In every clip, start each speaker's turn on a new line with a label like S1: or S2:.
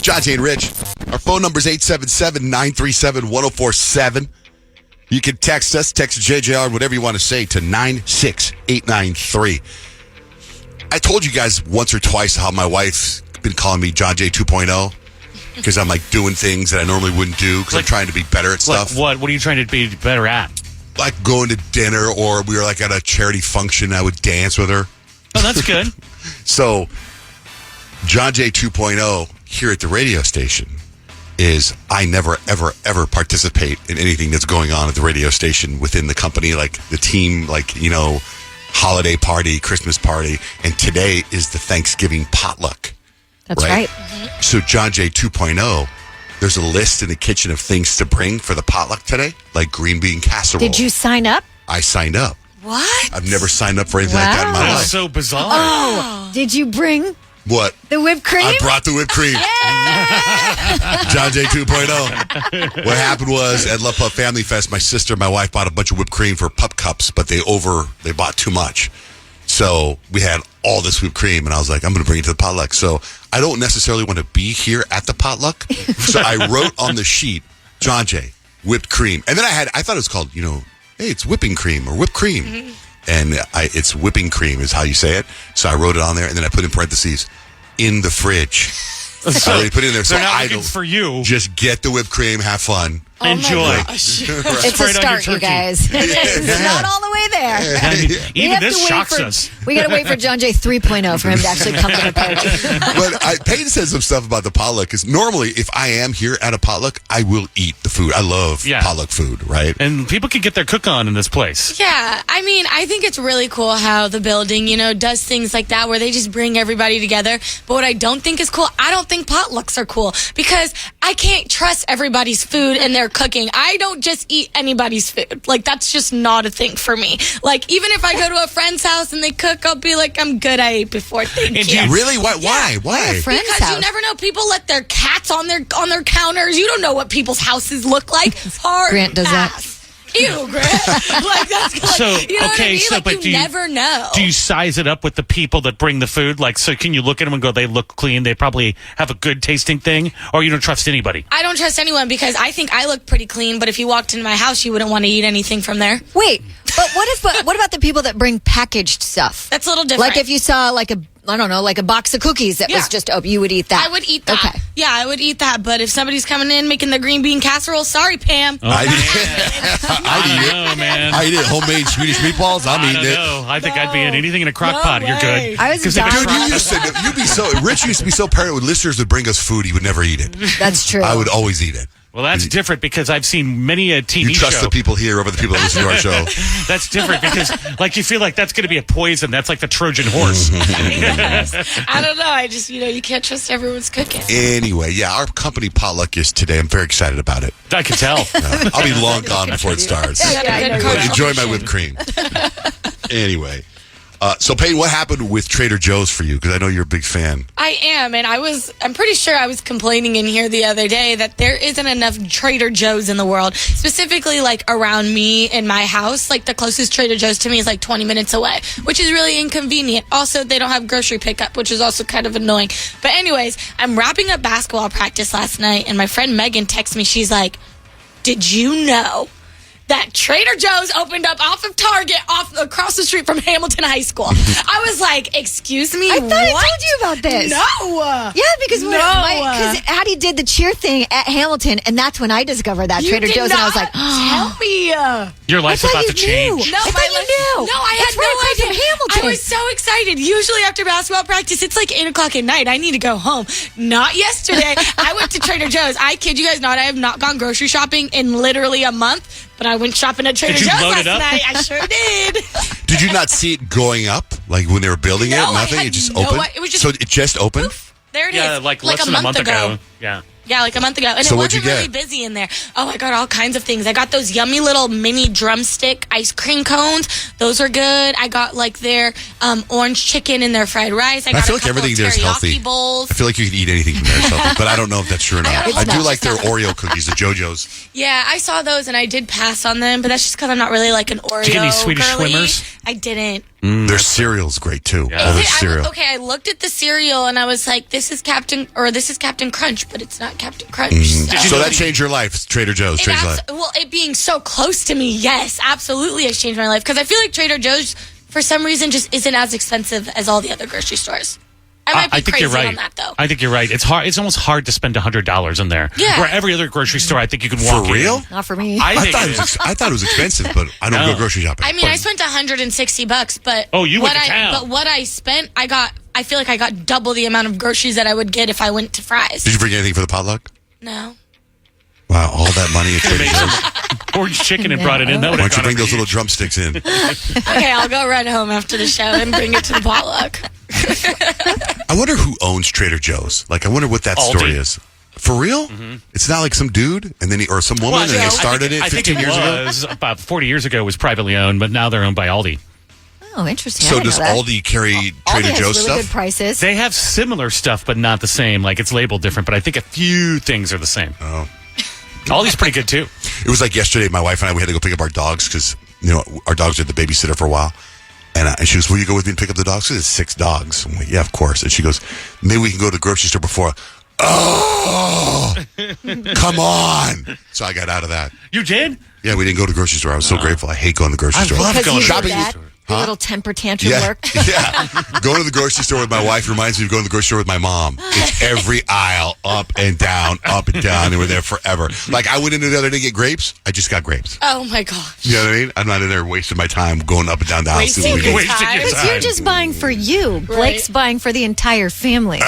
S1: It's John, Jay, and Rich. Our phone number is 877-937-1047. You can text us, text JJR, whatever you want to say, to 96893. I told you guys once or twice how my wife's been calling me John Jay 2.0 because I'm like doing things that I normally wouldn't do because I'm trying to be better at stuff.
S2: Like what? What are you trying to be better at?
S1: Like going to dinner, or we were like at a charity function, I would dance with her.
S2: Oh, that's good.
S1: So, John Jay 2.0 here at the radio station is I never, ever, ever participate in anything that's going on at the radio station within the company, like the team, like, you know, holiday party, Christmas party. And today is the Thanksgiving potluck.
S3: That's right. Mm-hmm.
S1: So John Jay 2.0, there's a list in the kitchen of things to bring for the potluck today, like green bean casserole.
S3: Did you sign up?
S1: I signed up.
S3: What?
S1: I've never signed up for anything like that in my life.
S2: That's so bizarre.
S3: Oh, did you bring
S1: what?
S3: The whipped cream?
S1: I brought the whipped cream. John Jay 2.0. What happened was at Love Pup Family Fest, my sister and my wife bought a bunch of whipped cream for pup cups, but they bought too much. So we had all this whipped cream, and I was like, I'm going to bring it to the potluck. So I don't necessarily want to be here at the potluck. So I wrote on the sheet, John Jay, whipped cream. And then I thought it was called, you know, hey, it's whipping cream or whipped cream. Mm-hmm. And it's whipping cream is how you say it. So I wrote it on there, and then I put in parentheses, in the fridge. So I put it in there. So
S2: I don't. For you.
S1: Just get the whipped cream, have fun.
S2: Enjoy.
S3: It's a start, you guys. It's not all the way there.
S2: Even this shocks us.
S3: We got to wait for John Jay 3.0 for him to actually come to the party.
S1: But Peyton said some stuff about the potluck, because normally if I am here at a potluck, I will eat the food. I love potluck food, right?
S2: And people can get their cook on in this place.
S4: Yeah, I mean, I think it's really cool how the building, you know, does things like that where they just bring everybody together. But what I don't think is cool, I don't think potlucks are cool, because I can't trust everybody's food and their cooking. I don't just eat anybody's food. Like, that's just not a thing for me. Like, even if I go to a friend's house and they cook, I'll be like, I'm good, I ate before, thank you.
S1: Really? Why?
S3: Friend's
S4: because
S3: house.
S4: you never know. People let their cats on their counters. You don't know what people's houses look like. Hard
S3: Grant does
S4: pass.
S3: that.
S4: Ew, Grant. Like, that's like,
S2: So,
S4: you know what I mean?
S2: so,
S4: like,
S2: but
S4: you never know.
S2: Do you size it up with the people that bring the food? Like, so can you look at them and go, they look clean, they probably have a good tasting thing, or you don't trust anybody?
S4: I don't trust anyone because I think I look pretty clean, but if you walked into my house, you wouldn't want to eat anything from there.
S3: Wait, but what about the people that bring packaged stuff?
S4: That's a little different.
S3: Like if you saw like a box of cookies that was just open, you would eat that.
S4: I would eat that.
S3: Okay.
S4: Yeah, I would eat that. But if somebody's coming in making the green bean casserole, sorry, Pam.
S2: Oh,
S1: I'd
S2: I know, man.
S1: I eat it. Homemade Swedish meatballs. I'm eating it.
S2: I think I'd be in anything in a crock pot. You're good.
S3: I was dying.
S1: Dude, Rich used to be so paranoid when listeners would bring us food, he would never eat it.
S3: That's true.
S1: I would always eat it.
S2: Well, that's different because I've seen many a TV show.
S1: You trust the people here over the people that listen to our show.
S2: That's different because, like, you feel like that's going to be a poison. That's like the Trojan horse.
S4: I don't know. I just, you can't trust everyone's cooking.
S1: Anyway, yeah, our company potluck is today. I'm very excited about it.
S2: I can tell.
S1: I'll be long gone before it starts. Enjoy my whipped cream. Anyway. So, Peyton, what happened with Trader Joe's for you? Because I know you're a big fan.
S4: I am, and I'm pretty sure I was complaining in here the other day that there isn't enough Trader Joe's in the world, specifically like around me in my house. Like the closest Trader Joe's to me is like 20 minutes away, which is really inconvenient. Also, they don't have grocery pickup, which is also kind of annoying. But anyways, I'm wrapping up basketball practice last night, and my friend Megan texts me. She's like, "Did you know that Trader Joe's opened up off of Target, across the street from Hamilton High School?" I was like, "Excuse me,
S3: I thought I told you about this.
S4: No.
S3: Yeah, because Addie did the cheer thing at Hamilton, and that's when I discovered that Trader Joe's, and I was like,
S4: tell me.
S2: Your life's about to change.
S4: No,
S3: I thought you knew.
S4: No, I had no idea.
S3: Hamilton.
S4: I was so excited. Usually after basketball practice, it's like 8 o'clock at night. I need to go home. Not yesterday. I went to Trader Joe's. I kid you guys not. I have not gone grocery shopping in literally a month. But I went shopping at Trader Joe's last night. I sure did.
S1: Did you not see it going up? Like when they were building it? Nothing? It just opened?
S4: It was just,
S1: so it just opened?
S4: Poof, there it is.
S2: Yeah, like less than a month ago.
S4: Yeah, like a month ago. And
S1: so
S4: it
S1: what'd
S4: wasn't
S1: you
S4: really
S1: get?
S4: busy in there. Oh, I got all kinds of things. I got those yummy little mini drumstick ice cream cones. Those are good. I got like their orange chicken and their fried rice. I
S1: feel
S4: got
S1: like everything there is healthy.
S4: bowls.
S1: I feel like you can eat anything from there. It's healthy, but I don't know if that's true or not. I do like their Oreo cookies, the JoJo's.
S4: Yeah, I saw those and I did pass on them, but that's just because I'm not really like an Oreo
S2: Did you get any Swedish
S4: girly.
S2: Swimmers?
S4: I didn't.
S1: Their cereal's great too.
S2: Yeah.
S1: All their cereal.
S4: I looked at the cereal and I was like, this is Captain Crunch, but it's not Captain Crunch.
S1: So that changed your life, Trader Joe's. Changed your life.
S4: Well, it being so close to me, yes, absolutely has changed my life. Because I feel like Trader Joe's, for some reason, just isn't as expensive as all the other grocery stores. I might be
S2: think
S4: crazy
S2: you're right.
S4: on that, though.
S2: I think you're right. It's hard. It's almost hard to spend $100 in there.
S4: Yeah.
S2: Where every other grocery store, I think you can walk
S1: For real?
S2: in.
S3: Not for me.
S2: I think
S1: I thought it was expensive, but I don't go grocery shopping.
S4: I mean, I spent $160, but
S2: you went to town.
S4: But what I spent, I feel like I got double the amount of groceries that I would get if I went to Fry's.
S1: Did you bring anything for the potluck?
S4: No.
S1: Wow, all that money at Trader Joe's.
S2: Orange chicken and brought it in. That
S1: Why
S2: would
S1: don't you bring those little drumsticks in?
S4: Okay, I'll go run home after the show and bring it to the potluck.
S1: I wonder who owns Trader Joe's. Like, I wonder what that
S2: Aldi.
S1: story is. For real? It's not like some dude and then or some woman and they started it 15 years ago?
S2: Was about 40 years ago. It was privately owned, but now they're owned by Aldi.
S3: Oh, interesting.
S1: So
S3: I didn't
S1: does
S3: know that.
S1: Aldi carry Trader
S3: Aldi has
S1: Joe's
S3: really
S1: stuff?
S3: good prices.
S2: They have similar stuff, but not the same. Like, it's labeled different, but I think a few things are the same.
S1: Oh.
S2: Aldi's pretty good, too.
S1: It was like yesterday, my wife and I, we had to go pick up our dogs because, our dogs are the babysitter for a while. And she goes, will you go with me and pick up the dogs? Because it's 6 dogs. I'm like, yeah, of course. And she goes, maybe we can go to the grocery store before. Oh, come on. So I got out of that.
S2: You did?
S1: Yeah, we didn't go to the grocery store. I was so grateful. I hate going to the grocery store.
S2: love
S3: Because
S2: going
S3: you
S2: to
S3: did
S2: the
S1: shopping.
S3: that, your little temper tantrum
S1: Yeah,
S3: work.
S1: yeah. Going to the grocery store with my wife reminds me of going to the grocery store with my mom. It's every aisle, up and down, and we're there forever. Like, I went in the other day to get grapes. I just got grapes.
S4: Oh, my gosh.
S1: You know what I mean? I'm not in there wasting my time going up and down the house.
S4: Wasting your
S2: Wasting
S4: time.
S2: your
S3: Because you're just buying for you. Blake's buying for the entire family.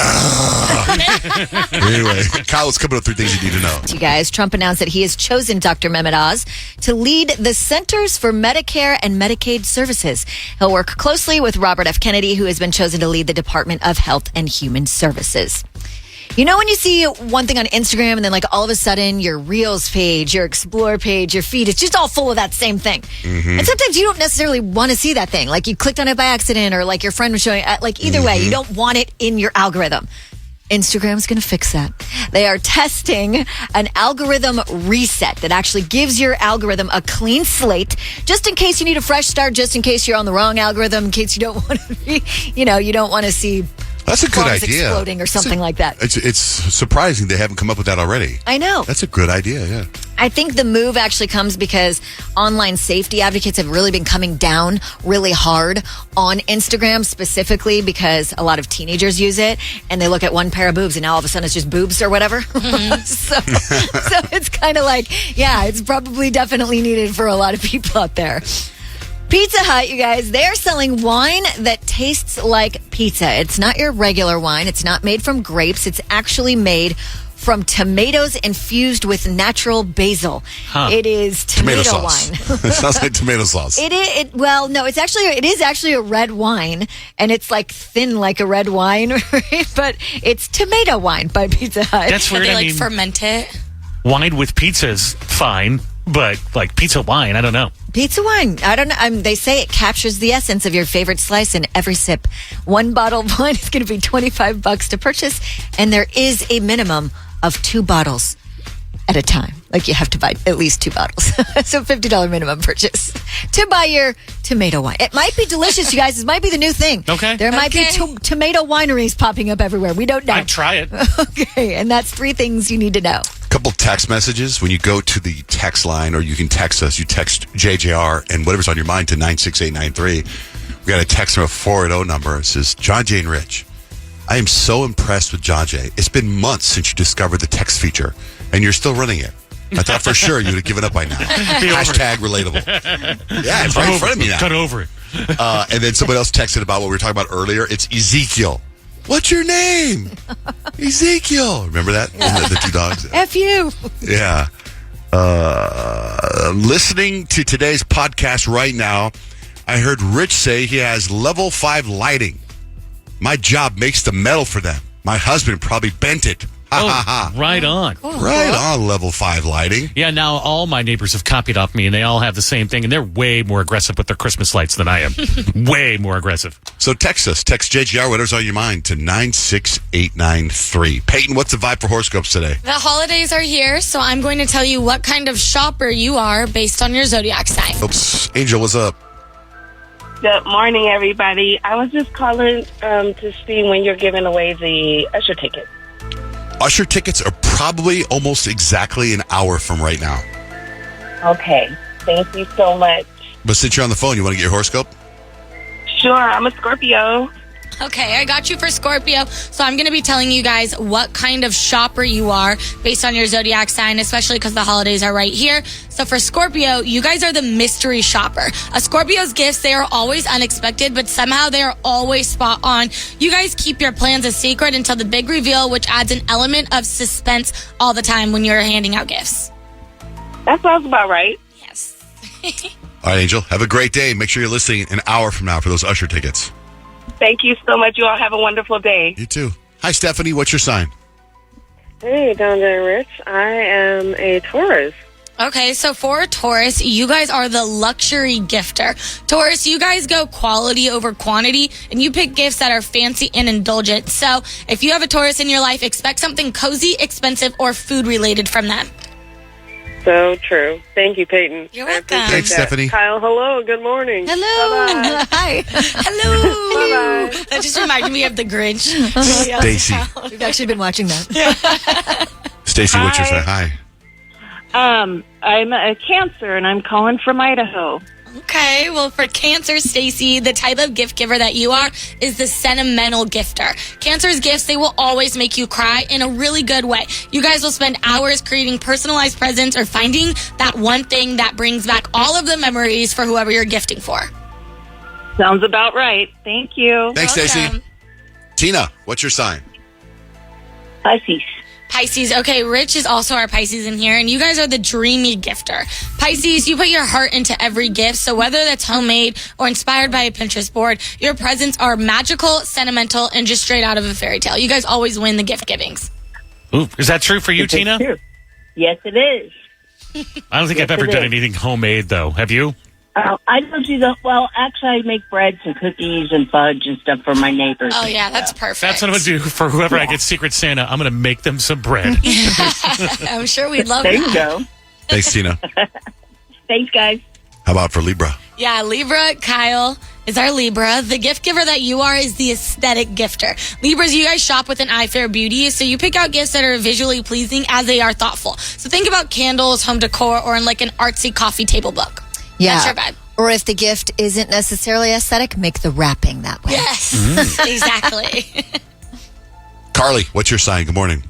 S1: Anyway, Kyle, let's come up with 3 things you need to know.
S3: You guys, Trump announced that he has chosen Dr. Mehmet Oz to lead the Centers for Medicare and Medicaid Services. He'll work closely with Robert F. Kennedy, who has been chosen to lead the Department of Health and Human Services. You know when you see one thing on Instagram and then like all of a sudden your Reels page, your Explore page, your feed, it's just all full of that same thing. And sometimes you don't necessarily want to see that thing. Like you clicked on it by accident or like your friend was showing, like either way, you don't want it in your algorithm. Instagram's going to fix that. They are testing an algorithm reset that actually gives your algorithm a clean slate, just in case you need a fresh start, just in case you're on the wrong algorithm, in case you don't want to be, you don't want to see
S1: That's a good
S3: plugs
S1: idea.
S3: exploding or something like that.
S1: It's surprising they haven't come up with that already.
S3: I know.
S1: That's a good idea, yeah.
S3: I think the move actually comes because online safety advocates have really been coming down really hard on Instagram, specifically because a lot of teenagers use it and they look at one pair of boobs and now all of a sudden it's just boobs or whatever. so it's kind of like, yeah, it's probably definitely needed for a lot of people out there. Pizza Hut, you guys, they're selling wine that tastes like pizza. It's not your regular wine. It's not made from grapes. It's actually made from tomatoes infused with natural basil. It is tomato
S1: sauce.
S3: wine.
S1: It sounds like tomato sauce.
S3: It is actually a red wine, and it's like thin like a red wine, right? But it's tomato wine by Pizza Hut.
S2: That's weird.
S4: They ferment it.
S2: Wine with pizza is fine, but like pizza wine, I don't know.
S3: Pizza wine. I don't know. They say it captures the essence of your favorite slice in every sip. One bottle of wine is going to be $25 to purchase, and there is a minimum of 2 bottles at a time. Like you have to buy at least 2 bottles. So $50 minimum purchase to buy your tomato wine. It might be delicious, you guys. This might be the new thing.
S2: Okay.
S3: There might be tomato wineries popping up everywhere. We don't know.
S2: I'd try it.
S3: Okay. And that's 3 things you need to know.
S1: Couple text messages. When you go to the text line, or you can text us, you text JJR and whatever's on your mind to 96893. We got a text from a 480 number. It says, John Jay and Rich, I am so impressed with John Jay. It's been months since you discovered the text feature, and you're still running it. I thought for sure you would have given up by now. Hashtag relatable. Yeah, it's right in front of me now.
S2: Cut over it.
S1: And then somebody else texted about what we were talking about earlier. It's Ezekiel. What's your name? Ezekiel. Remember that? The 2 dogs?
S3: F you.
S1: Yeah. Listening to today's podcast right now, I heard Rich say he has level 5 lighting. My job makes the metal for them. My husband probably bent it.
S2: Right on.
S1: Right on, level 5 lighting.
S2: Yeah, now all my neighbors have copied off me, and they all have the same thing, and they're way more aggressive with their Christmas lights than I am. Way more aggressive.
S1: So text us. Text JGR, whatever's on your mind, to 96893. Peyton, what's the vibe for horoscopes today?
S4: The holidays are here, so I'm going to tell you what kind of shopper you are based on your zodiac sign.
S1: Oops. Angel, what's up?
S5: Good morning, everybody. I was just calling to see when you're giving away the Usher ticket.
S1: Usher tickets are probably almost exactly an hour from right now.
S5: Okay. Thank you so much.
S1: But since you're on the phone, you want to get your horoscope?
S5: Sure, I'm a Scorpio.
S4: Okay, I got you for Scorpio. So I'm going to be telling you guys what kind of shopper you are based on your zodiac sign, especially because the holidays are right here. So for Scorpio, you guys are the mystery shopper. A Scorpio's gifts, they are always unexpected, but somehow they are always spot on. You guys keep your plans a secret until the big reveal, which adds an element of suspense all the time when you're handing out gifts.
S5: That sounds about right.
S4: Yes.
S1: All right, Angel. Have a great day. Make sure you're listening an hour from now for those Usher tickets.
S5: Thank you so much. You all have a wonderful day.
S1: You too. Hi, Stephanie. What's your sign?
S6: Hey, Don and Rich. I am a Taurus.
S4: Okay, so for Taurus, you guys are the luxury gifter. Taurus, you guys go quality over quantity, and you pick gifts that are fancy and indulgent. So if you have a Taurus in your life, expect something cozy, expensive, or food-related from them.
S6: So true. Thank you, Peyton.
S4: You're
S6: I
S4: welcome.
S6: appreciate
S1: Thanks,
S6: that.
S1: Stephanie.
S6: Kyle, hello. Good morning.
S3: Hello.
S6: Bye-bye.
S3: Hi.
S4: Hello.
S6: Bye-bye.
S4: That just reminded me of the Grinch.
S1: Stacy.
S3: We've actually been watching that.
S1: Stacy, what's your sign? Hi.
S5: I'm a Cancer, and I'm calling from Idaho.
S4: Okay, well, for Cancer, Stacy, the type of gift giver that you are is the sentimental gifter. Cancer's gifts, they will always make you cry in a really good way. You guys will spend hours creating personalized presents or finding that one thing that brings back all of the memories for whoever you're gifting for.
S5: Sounds about right. Thank you.
S1: Thanks, Stacy.
S4: Welcome.
S1: Tina, what's your sign?
S5: Pisces.
S4: Pisces. Okay, Rich is also our Pisces in here, and you guys are the dreamy gifter. Pisces, you put your heart into every gift, so whether that's homemade or inspired by a Pinterest board, your presents are magical, sentimental, and just straight out of a fairy tale. You guys always win the gift givings.
S2: Ooh, is that true for you, Tina?
S5: Yes, it is.
S2: I don't think I've ever done anything homemade, though. Have you?
S5: I don't do the, well, actually, I make breads and cookies and fudge and stuff for my neighbors.
S4: Oh, yeah, that's perfect.
S2: That's what I'm going to do for whoever I get Secret Santa. I'm going to make them some bread.
S4: I'm sure we'd love
S5: There
S4: that.
S5: you go.
S1: Thanks, Tina.
S5: Thanks, guys.
S1: How about for Libra?
S4: Yeah, Libra, Kyle is our Libra. The gift giver that you are is the aesthetic gifter. Libras, you guys shop with an eye for beauty, so you pick out gifts that are visually pleasing as they are thoughtful. So think about candles, home decor, or in like an artsy coffee table book.
S3: Yeah.
S4: That's your vibe.
S3: Or if the gift isn't necessarily aesthetic, make the wrapping that way.
S4: Yes, exactly.
S1: Carly, what's your sign? Good morning.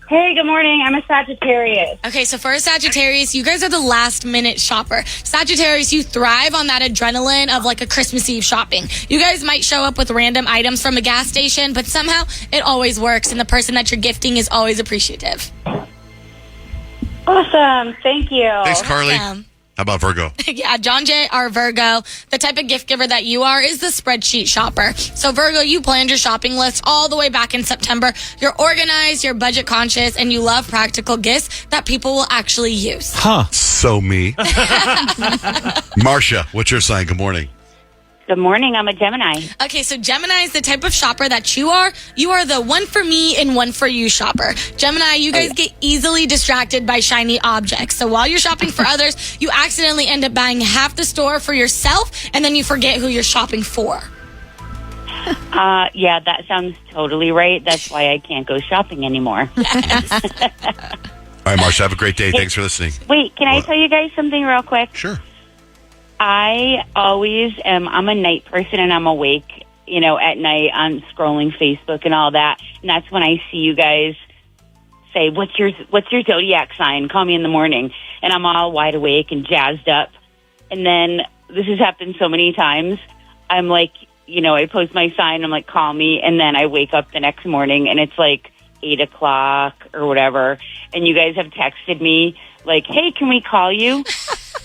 S5: Hey, good morning. I'm a Sagittarius.
S4: Okay, so for a Sagittarius, you guys are the last minute shopper. Sagittarius, you thrive on that adrenaline of like a Christmas Eve shopping. You guys might show up with random items from a gas station, but somehow it always works, and the person that you're gifting is always appreciative.
S5: Awesome. Thank you.
S1: Thanks, Carly.
S4: Welcome.
S1: How about Virgo?
S4: Yeah, John J. R. Virgo, the type of gift giver that you are is the spreadsheet shopper. So Virgo, you planned your shopping list all the way back in September. You're organized, you're budget conscious, and you love practical gifts that people will actually use.
S2: Huh.
S1: So me. Marcia, what's your sign? Good morning.
S5: Good morning. I'm a Gemini.
S4: Okay, so Gemini is the type of shopper that you are. You are the one for me and one for you shopper. Gemini, you guys get easily distracted by shiny objects. So while you're shopping for others, you accidentally end up buying half the store for yourself, and then you forget who you're shopping for.
S7: Yeah, that sounds totally right. That's why I can't go shopping anymore.
S1: All right, Marcia, have a great day. Thanks for listening.
S7: Wait, can I
S1: What?
S7: tell you guys something real quick?
S1: Sure.
S7: I always am, I'm a night person and I'm awake, you know, at night. I'm scrolling Facebook and all that. And that's when I see you guys say, what's your zodiac sign? Call me in the morning. And I'm all wide awake and jazzed up. And then this has happened so many times. I'm like, you know, I post my sign. I'm like, call me. And then I wake up the next morning and it's like 8 o'clock or whatever. And you guys have texted me like, hey, can we call you?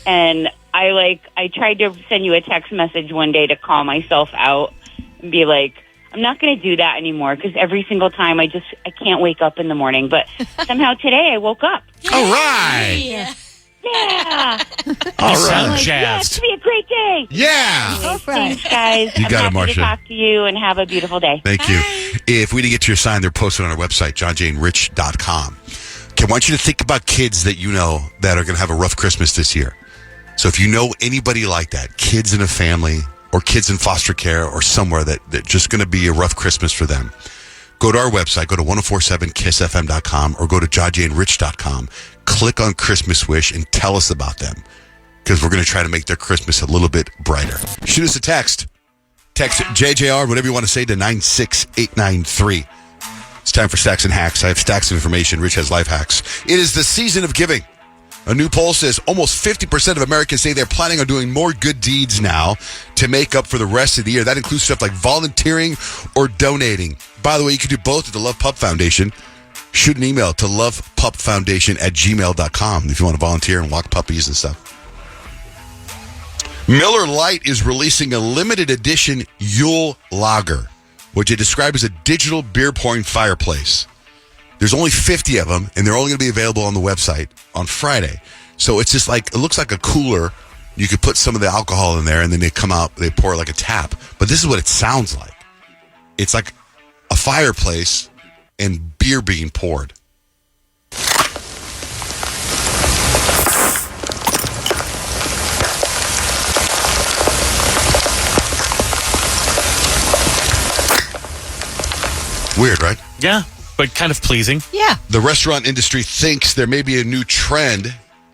S7: And I tried to send you a text message one day to call myself out and be like, I'm not going to do that anymore because every single time I can't wake up in the morning. But somehow today I woke up.
S1: All right.
S4: Yeah.
S7: Yeah.
S2: All
S1: right.
S7: It's
S2: Jazzed.
S7: going to be a great day.
S1: Yeah.
S7: Thanks, guys.
S1: You
S7: I'm
S1: got it,
S7: happy
S1: Marcia.
S7: to talk to you and have a beautiful day.
S1: Thank you. If we didn't get to your sign, they're posted on our website, johnjaneRich.com. Okay, I want you to think about kids that you know that are going to have a rough Christmas this year. So if you know anybody like that, kids in a family or kids in foster care or somewhere that just going to be a rough Christmas for them, go to our website, go to 1047kissfm.com or go to JJRRECAST.com. Click on Christmas Wish and tell us about them because we're going to try to make their Christmas a little bit brighter. Shoot us a text. Text JJR, whatever you want to say, to 96893. It's time for Stacks and Hacks. I have stacks of information. Rich has life hacks. It is the season of giving. A new poll says almost 50% of Americans say they're planning on doing more good deeds now to make up for the rest of the year. That includes stuff like volunteering or donating. By the way, you can do both at the Love Pup Foundation. Shoot an email to lovepupfoundation@gmail.com if you want to volunteer and walk puppies and stuff. Miller Lite is releasing a limited edition Yule Lager, which it described as a digital beer pouring fireplace. There's only 50 of them, and they're only going to be available on the website on Friday. So it's just like, it looks like a cooler. You could put some of the alcohol in there, and then they come out, they pour it like a tap. But this is what it sounds like. It's like a fireplace and beer being poured. Weird, right?
S2: Yeah, but kind of pleasing.
S3: Yeah.
S1: The restaurant industry thinks there may be a new trend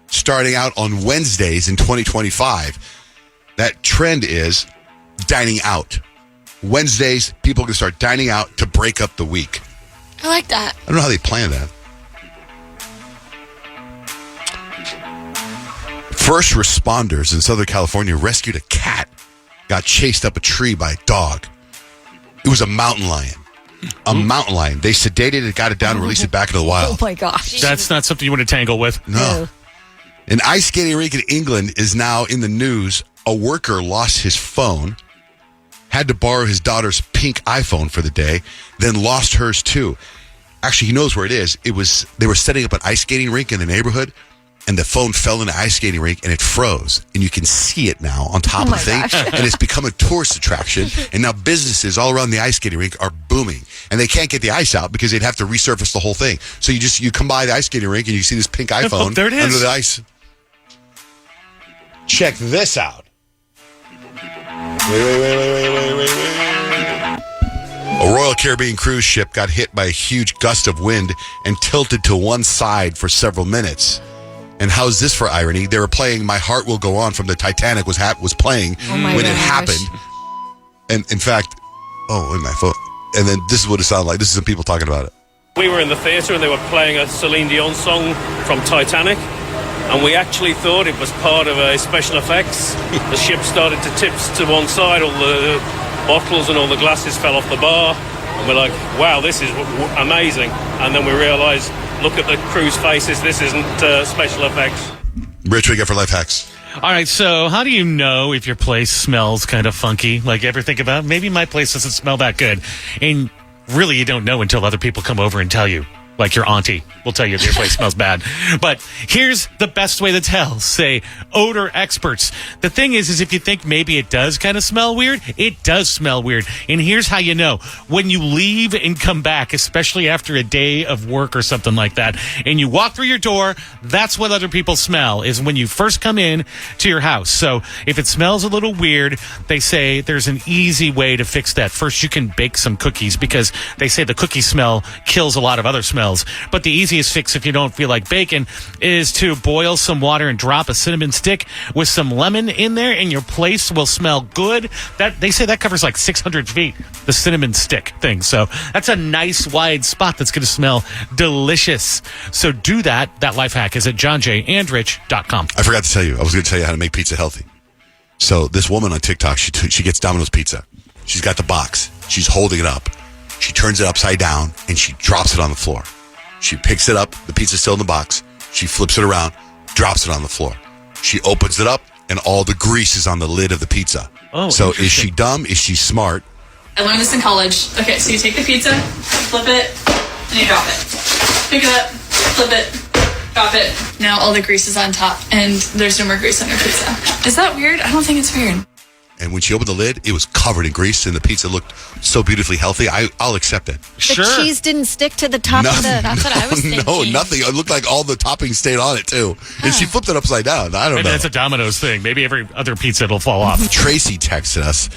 S1: starting out on Wednesdays in 2025. That trend is dining out. Wednesdays, people can start dining out to break up the week.
S4: I like that.
S1: I don't know how they plan that. First responders in Southern California rescued a cat, got chased up a tree by a dog. It was a mountain lion. A mountain lion. They sedated it, got it down, and released it back into the wild.
S3: Oh, my gosh.
S2: That's not something you want to tangle with.
S1: No. An ice skating rink in England is now in the news. A worker lost his phone, had to borrow his daughter's pink iPhone for the day, then lost hers too. Actually, he knows where it is. They were setting up an ice skating rink in the neighborhood, and the phone fell in the ice skating rink, and it froze. And you can see it now on top of the thing. And it's become a tourist attraction. And now businesses all around the ice skating rink are booming. And they can't get the ice out because they'd have to resurface the whole thing. So you come by the ice skating rink, and you see this pink iPhone
S2: there it is.
S1: under the ice. Check this out. Wait. A Royal Caribbean cruise ship got hit by a huge gust of wind and tilted to one side for several minutes. And how's this for irony? They were playing "My Heart Will Go On" from the Titanic was playing when it happened. And in fact, in my phone. And then this is what it sounded like. This is some people talking about it.
S8: We were in the theatre and they were playing a Celine Dion song from Titanic. And we actually thought it was part of a special effects. The ship started to tip to one side, all the bottles and all the glasses fell off the bar. And we're like, wow, this is amazing. And then we realised, look at the crew's faces, this isn't special effects.
S1: Rich, what do you got for life hacks?
S2: All right, so how do you know if your place smells kind of funky? Like, ever think about, maybe my place doesn't smell that good. And really, you don't know until other people come over and tell you. Like your auntie will tell you if your place smells bad. But here's the best way to tell. Say, odor experts. The thing is if you think maybe it does kind of smell weird, it does smell weird. And here's how you know. When you leave and come back, especially after a day of work or something like that, and you walk through your door, that's what other people smell, is when you first come in to your house. So if it smells a little weird, they say there's an easy way to fix that. First, you can bake some cookies because they say the cookie smell kills a lot of other smells. But the easiest fix if you don't feel like bacon is to boil some water and drop a cinnamon stick with some lemon in there, and your place will smell good. That they say that covers like 600 feet, the cinnamon stick thing. So that's a nice wide spot that's going to smell delicious. So do that. That life hack is at johnjandrich.com.
S1: I forgot to tell you. I was going to tell you how to make pizza healthy. So this woman on TikTok, she gets Domino's pizza. She's got the box. She's holding it up. She turns it upside down, and she drops it on the floor. She picks it up. The pizza's still in the box. She flips it around, drops it on the floor. She opens it up, and all the grease is on the lid of the pizza.
S2: Oh,
S1: so is she dumb? Is she smart?
S9: I learned this in college. Okay, so you take the pizza, flip it, and you drop it. Pick it up, flip it, drop it. Now all the grease is on top, and there's no more grease on your pizza. Is that weird? I don't think it's weird.
S1: And when she opened the lid, it was covered in grease, and the pizza looked so beautifully healthy. I'll accept it.
S2: Sure.
S3: The cheese didn't stick to the top of the...
S4: That's what I was thinking.
S1: No, nothing. It looked like all the toppings stayed on it, too. And she flipped it upside down. I don't
S2: Maybe
S1: know.
S2: that's a Domino's thing. Maybe every other pizza will fall off.
S1: Tracy texted us.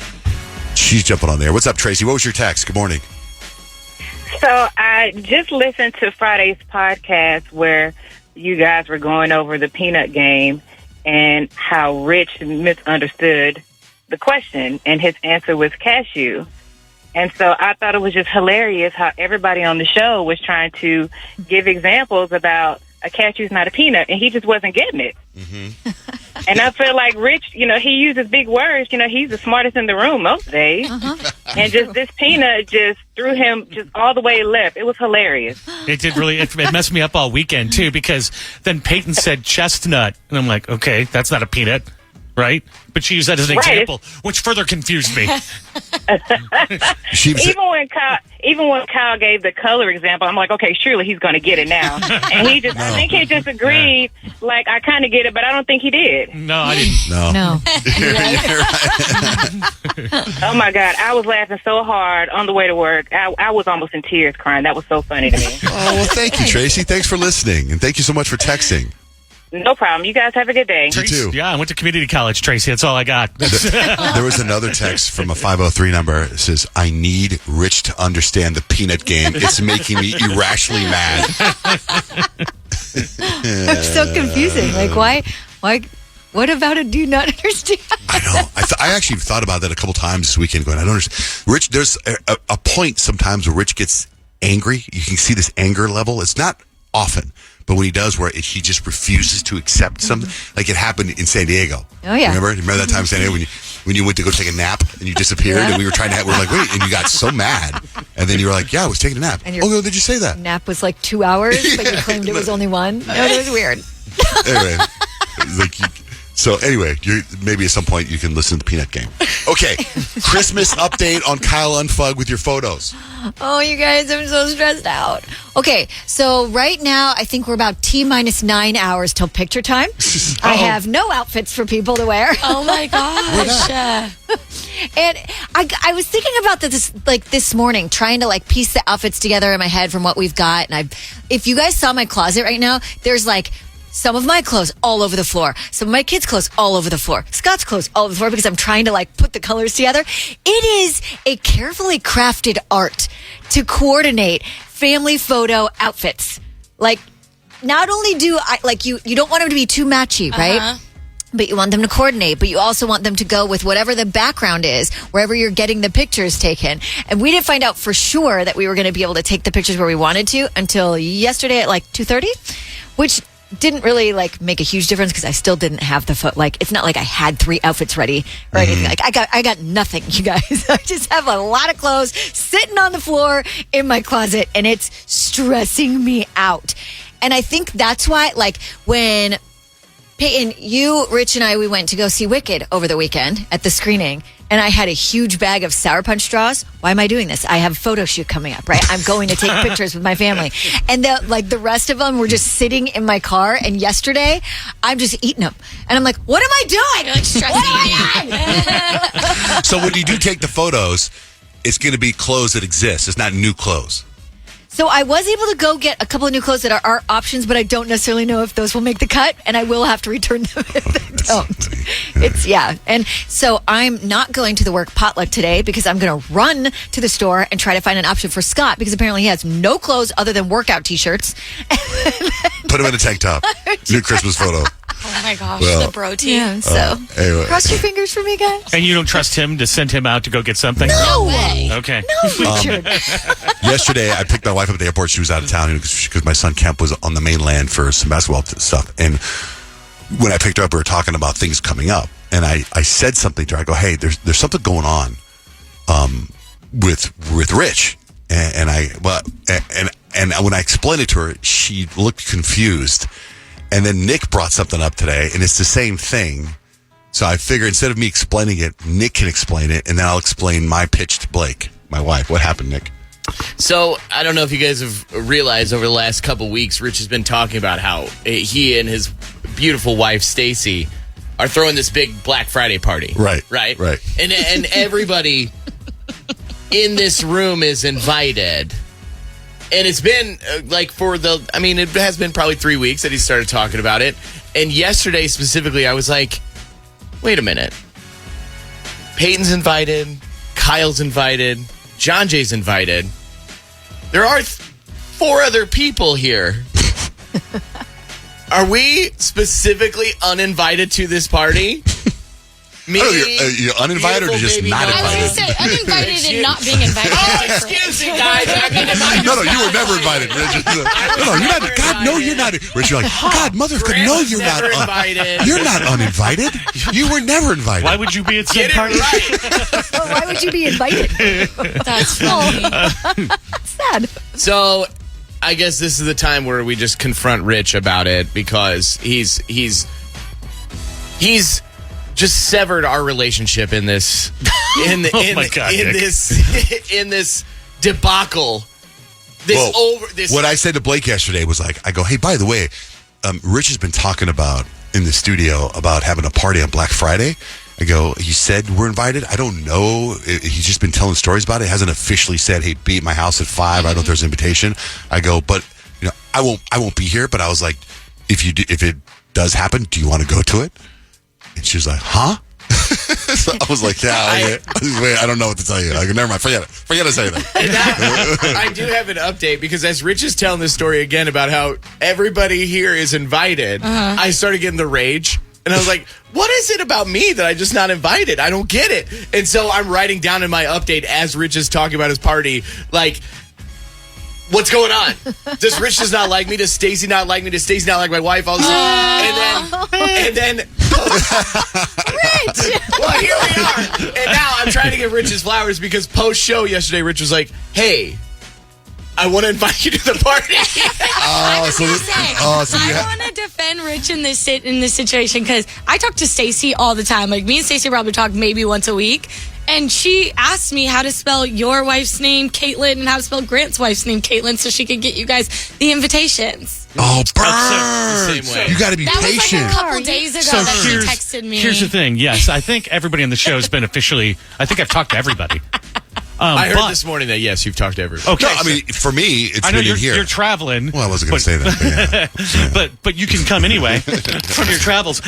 S1: She's jumping on there. What's up, Tracy? What was your text? Good morning.
S6: So I just listened to Friday's podcast where you guys were going over the peanut game and how Rich misunderstood the question, and his answer was cashew. And so I thought it was just hilarious how everybody on the show was trying to give examples about a cashew's not a peanut, and he just wasn't getting it. Mm-hmm. And I feel like Rich, he uses big words. He's the smartest in the room most days. And just this peanut just threw him just all the way left. It was hilarious.
S2: It did really, it messed me up all weekend, too, because then Peyton said chestnut. And I'm like, okay, that's not a peanut, right? But she used that as an example, which further confused me.
S6: Even when Kyle gave the color example, I'm like, okay, surely he's going to get it now. And I think he just agreed, like, I kind of get it, but I don't think he did.
S2: No, I didn't.
S3: No.
S1: You're right.
S6: Oh, my God. I was laughing so hard on the way to work. I was almost in tears crying. That was so funny to me.
S1: Oh, well, thank you, Tracy. Thanks for listening, and thank you so much for texting.
S6: No problem. You guys have a good day.
S1: You too.
S2: Yeah, I went to community college, Tracy. That's all I got.
S1: There was another text from a 503 number. It says, I need Rich to understand the peanut game. It's making me irrationally mad.
S3: It's so confusing. Like, why, what about it do you not understand?
S1: I know. I actually thought about that a couple times this weekend going, I don't understand. Rich, there's a point sometimes where Rich gets angry. You can see this anger level. It's not often. But when he does, where he just refuses to accept something, like it happened in San Diego.
S3: Oh yeah,
S1: remember that time in San Diego when you went to go take a nap and you disappeared, and we were trying to. We're like, wait, and you got so mad, and then you were like, yeah, I was taking a nap. Oh no, did you say that?
S3: Nap was like 2 hours, but you claimed it was only one. No, it was weird.
S1: Anyway, so anyway, maybe at some point you can listen to the Peanut Game. Okay, Christmas update on Kyle Unfug with your photos.
S3: Oh, you guys, I'm so stressed out. Okay, so right now, I think we're about T-minus 9 hours till picture time. I have no outfits for people to wear.
S4: Oh, my gosh.
S3: And I was thinking about this morning, trying to piece the outfits together in my head from what we've got. And if you guys saw my closet right now, there's some of my clothes all over the floor. Some of my kids' clothes all over the floor. Scott's clothes all over the floor because I'm trying to put the colors together. It is a carefully crafted art to coordinate family photo outfits. Not only do you don't want them to be too matchy, right? But you want them to coordinate, but you also want them to go with whatever the background is, wherever you're getting the pictures taken. And we didn't find out for sure that we were going to be able to take the pictures where we wanted to until yesterday at 2:30, which didn't really make a huge difference because I still didn't have the it's not like I had 3 outfits ready or anything. I got nothing, you guys. I just have a lot of clothes sitting on the floor in my closet, and it's stressing me out. And I think that's why when Peyton, you, Rich, and we went to go see Wicked over the weekend at the screening, and I had a huge bag of Sour Punch straws. Why am I doing this? I have a photo shoot coming up, right? I'm going to take pictures with my family. And the rest of them were just sitting in my car, and yesterday, I'm just eating them. And I'm like, what am I doing?
S4: You're stressing me out.
S1: So when you do take the photos, it's going to be clothes that exist. It's not new clothes.
S3: So I was able to go get a couple of new clothes that are options, but I don't necessarily know if those will make the cut, and I will have to return them if they don't. And so I'm not going to the work potluck today because I'm going to run to the store and try to find an option for Scott because apparently he has no clothes other than workout T-shirts.
S1: Put him in a tank top. New Christmas photo.
S4: Oh my gosh, the bro team.
S3: Yeah, so
S1: anyway.
S3: Cross your fingers for me, guys.
S2: And you don't trust him to send him out to go get something?
S3: No way.
S2: Okay.
S3: No, Richard.
S1: Yesterday, I picked my wife up at the airport. She was out of town because my son Kemp was on the mainland for some basketball stuff. And when I picked her up, we were talking about things coming up. And I said something to her. I go, hey, there's something going on with Rich. And when I explained it to her, she looked confused. And then Nick brought something up today, and it's the same thing. So I figure instead of me explaining it, Nick can explain it, and then I'll explain my pitch to Blake, my wife. What happened, Nick?
S10: So I don't know if you guys have realized over the last couple weeks, Rich has been talking about how he and his beautiful wife, Stacy, are throwing this big Black Friday party.
S1: Right.
S10: And everybody in this room is invited. And it's been it has been probably 3 weeks that he started talking about it. And yesterday specifically, I was like, wait a minute. Peyton's invited. Kyle's invited. John Jay's invited. There are 4 other people here. Are we specifically uninvited to this party? Me,
S1: you're uninvited or just not
S4: I was
S1: invited?
S4: going to say, uninvited and not being invited.
S10: Excuse me, guys.
S1: No, you were never invited, Rich. No, you're not. God, no, you're not. Rich, you're like, God, motherfucker, no, you're not.
S10: Invited.
S1: You're not uninvited. You were never invited.
S2: Why would you be at some
S10: Get it
S2: party?
S10: right.
S3: Why would you be invited?
S4: That's funny.
S3: Sad.
S10: So, I guess this is the time where we just confront Rich about it because he's just severed our relationship in this in this debacle.
S1: What I said to Blake yesterday was like, I go, hey, by the way, Rich has been talking about in the studio about having a party on Black Friday. I go, he said we're invited. I don't know. He's just been telling stories about it. Hasn't officially said, hey, be at my house at 5. I don't know if there's an invitation. I go, but I won't be here. But I was like, if it does happen, do you want to go to it? And she was like, huh? So I was like, yeah, okay. Wait, I don't know what to tell you. I go, never mind, forget it. Forget to say that.
S10: I do have an update because as Rich is telling this story again about how everybody here is invited, I started getting the rage. And I was like, what is it about me that I'm just not invited? I don't get it. And so I'm writing down in my update as Rich is talking about his party, like, what's going on? Does Rich does not like me? Does Stacy not like me? Does Stacy not like my wife? All this and then
S3: Rich!
S10: well, here we are. And now I'm trying to give Rich his flowers because post-show yesterday, Rich was like, hey, I want to invite you to the party.
S4: I want to defend Rich in this situation because I talk to Stacy all the time. Like, me and Stacy probably talk maybe once a week. And she asked me how to spell your wife's name, Caitlin, and how to spell Grant's wife's name, Caitlin, so she could get you guys the invitations.
S1: Oh, burn!
S10: The same way.
S1: You got to be patient.
S4: That was like a couple days ago that she texted me.
S2: Here's the thing. Yes, I think everybody on the show has been officially. I think I've talked to everybody.
S10: I heard this morning that, yes, you've talked to everybody.
S2: Okay.
S1: No, I mean, for me, it's
S2: I know
S1: been in here.
S2: you're traveling.
S1: Well, I wasn't going to say that. But, yeah.
S2: but you can come anyway from your travels.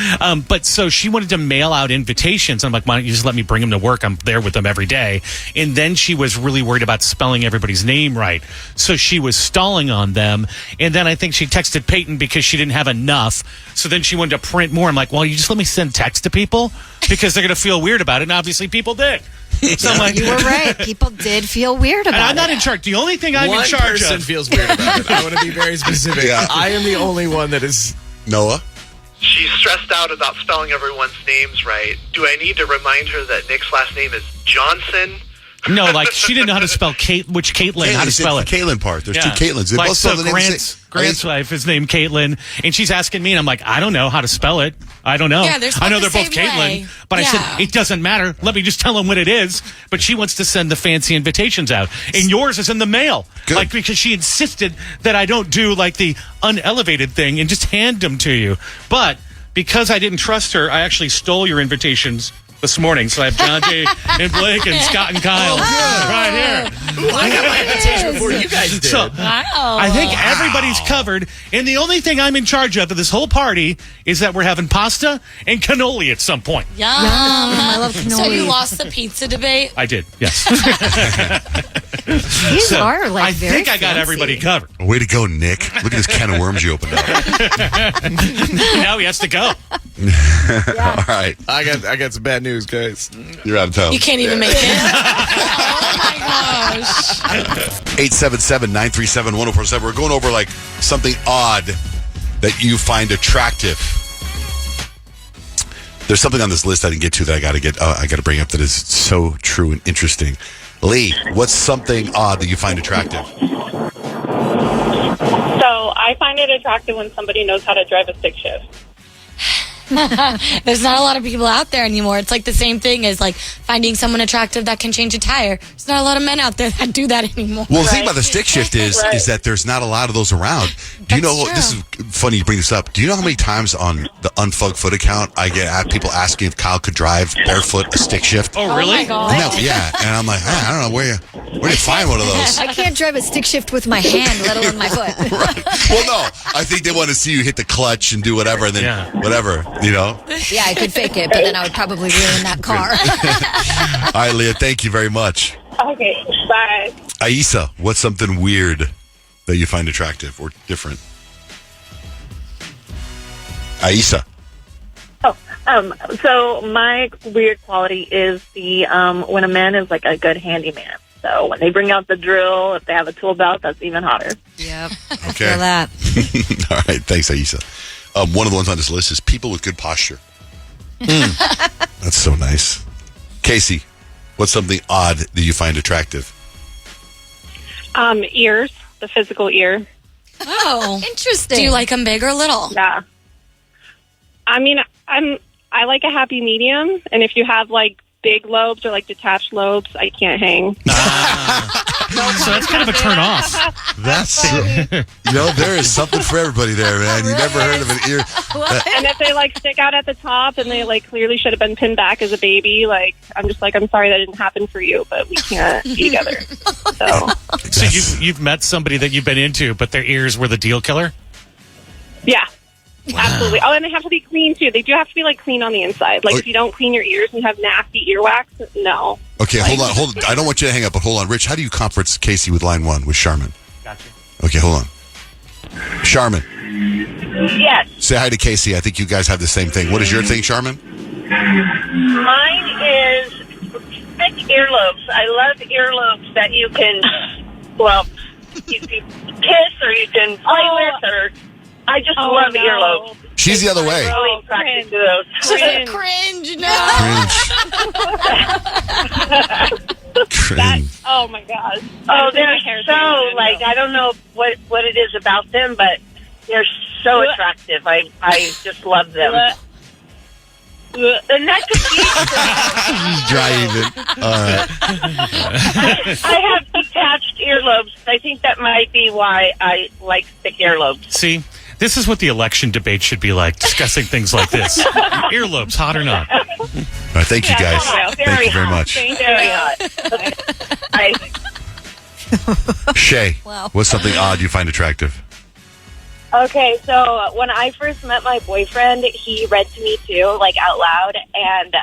S2: But so she wanted to mail out invitations. I'm like, why don't you just let me bring them to work? I'm there with them every day. And then she was really worried about spelling everybody's name right. So she was stalling on them. And then I think she texted Peyton because she didn't have enough. So then she wanted to print more. I'm like, well, you just let me send text to people because they're going to feel weird about it. And obviously people did. So I'm like,
S3: You were right. People did feel weird about it.
S2: and I'm not in charge. The only thing I'm
S10: One
S2: in charge
S10: person
S2: of.
S10: feels weird about it. I want to be very specific.
S1: Yeah.
S10: I am the only one that is...
S1: Noah?
S11: She's stressed out about spelling everyone's names right. Do I need to remind her that Nick's last name is Johnson?
S2: No, like she didn't know how to spell Caitlin, how to spell it.
S1: The Caitlin part. There's 2 Caitlins. They
S2: Like,
S1: both spell
S2: so
S1: the name the same.
S2: Grant's wife is named Caitlin, and she's asking me, and I'm like, I don't know how to spell it. I don't know.
S4: Yeah, they're spelled
S2: I know
S4: the
S2: they're both
S4: same
S2: Caitlin,
S4: way.
S2: but I
S4: Yeah.
S2: said it doesn't matter. Let me just tell them what it is. But she wants to send the fancy invitations out, and yours is in the mail.
S1: Good.
S2: Like because she insisted that I don't do like the unelevated thing and just hand them to you. But because I didn't trust her, I actually stole your invitations this morning. So I have John Jay and Blake and Scott and Kyle right here.
S10: Ooh, I got my invitation before you guys did.
S2: So I think everybody's covered. And the only thing I'm in charge of this whole party is that we're having pasta and cannoli at some point.
S4: Yum.
S3: I love cannoli.
S4: So you lost the pizza debate?
S2: I did, yes.
S3: These are like
S2: I
S3: very
S2: think I got
S3: fancy.
S2: everybody covered.
S1: Way to go, Nick. Look at this can of worms you opened up.
S2: Now he has to go.
S1: All right.
S10: I got some bad news, guys.
S1: You're out of town.
S4: You can't even make it. Oh my gosh.
S1: 877-937-1047. We're going over like something odd that you find attractive. There's something on this list I didn't get to that I got to bring up that is so true and interesting. Lee, what's something odd that you find attractive?
S12: So I find it attractive when somebody knows how to drive a stick shift.
S4: There's not a lot of people out there anymore. It's like the same thing as like finding someone attractive that can change a tire. There's not a lot of men out there that do that anymore.
S1: Well, the thing about the stick shift is that there's not a lot of those around. Do you know, this is funny you bring this up. Do you know how many times on the Unfugged Foot account I get people asking if Kyle could drive barefoot a stick shift?
S2: Oh, really?
S3: my God.
S1: Yeah. And I'm like, I don't know, where do you find one of those?
S3: I can't drive a stick shift with my hand, let alone my foot.
S1: Right. Well, no. I think they want to see you hit the clutch and do whatever, and then whatever, you know?
S3: Yeah, I could fake it, but then I would probably ruin that car.
S1: All right, Leah, thank you very much.
S12: Okay, bye.
S1: Aisa, what's something weird that you find attractive or different? Aisa.
S12: So my weird quality is the when a man is like a good handyman. So when they bring out the drill, if they have a tool belt, that's even hotter.
S3: Yep.
S1: Okay.
S3: Feel that.
S1: All right, thanks, Aisa. One of the ones on this list is people with good posture. That's so nice. Casey, what's something odd that you find attractive?
S12: Ears, the physical ear.
S4: Oh,
S3: interesting.
S4: Do you like them big or little?
S12: Yeah. I mean, I like a happy medium, and if you have like big lobes or like detached lobes, I can't hang.
S2: So that's kind of a turn off.
S1: That's there is something for everybody there, man. You never heard of an ear.
S12: And if they like stick out at the top and they like clearly should have been pinned back as a baby, like I'm just like, I'm sorry that didn't happen for you, but we can't be together.
S2: So you've met somebody that you've been into, but their ears were the deal killer?
S12: Yeah. Absolutely. Oh, and they have to be clean too. They do have to be like clean on the inside. Like if you don't clean your ears and you have nasty earwax, no.
S1: Okay, hold on. I don't want you to hang up, but hold on. Rich, how do you conference Casey with line one with Charmin?
S2: Gotcha.
S1: Okay, hold on. Charmin,
S13: Yes.
S1: say hi to Casey. I think you guys have the same thing. What is your thing, Charmin?
S13: Mine is thick earlobes. I love earlobes that you can, you can kiss or you can play with, or I just love earlobes.
S1: She's the other way.
S13: I'm really attracted to those.
S4: Cringe, no.
S1: Cringe.
S12: Oh my god.
S13: Oh, they're so like I don't know what it is about them, but they're so attractive. I just love them. And that could be
S1: Dry even. All right.
S13: I have detached earlobes. I think that might be why I like thick earlobes.
S2: See, this is what the election debate should be like, discussing things like this. Earlobes, hot or not?
S1: All right, thank you guys. Thank you very much.
S13: Very hot.
S1: Shay, what's something odd you find attractive?
S12: Okay, so when I first met my boyfriend, he read to me too, like out loud, and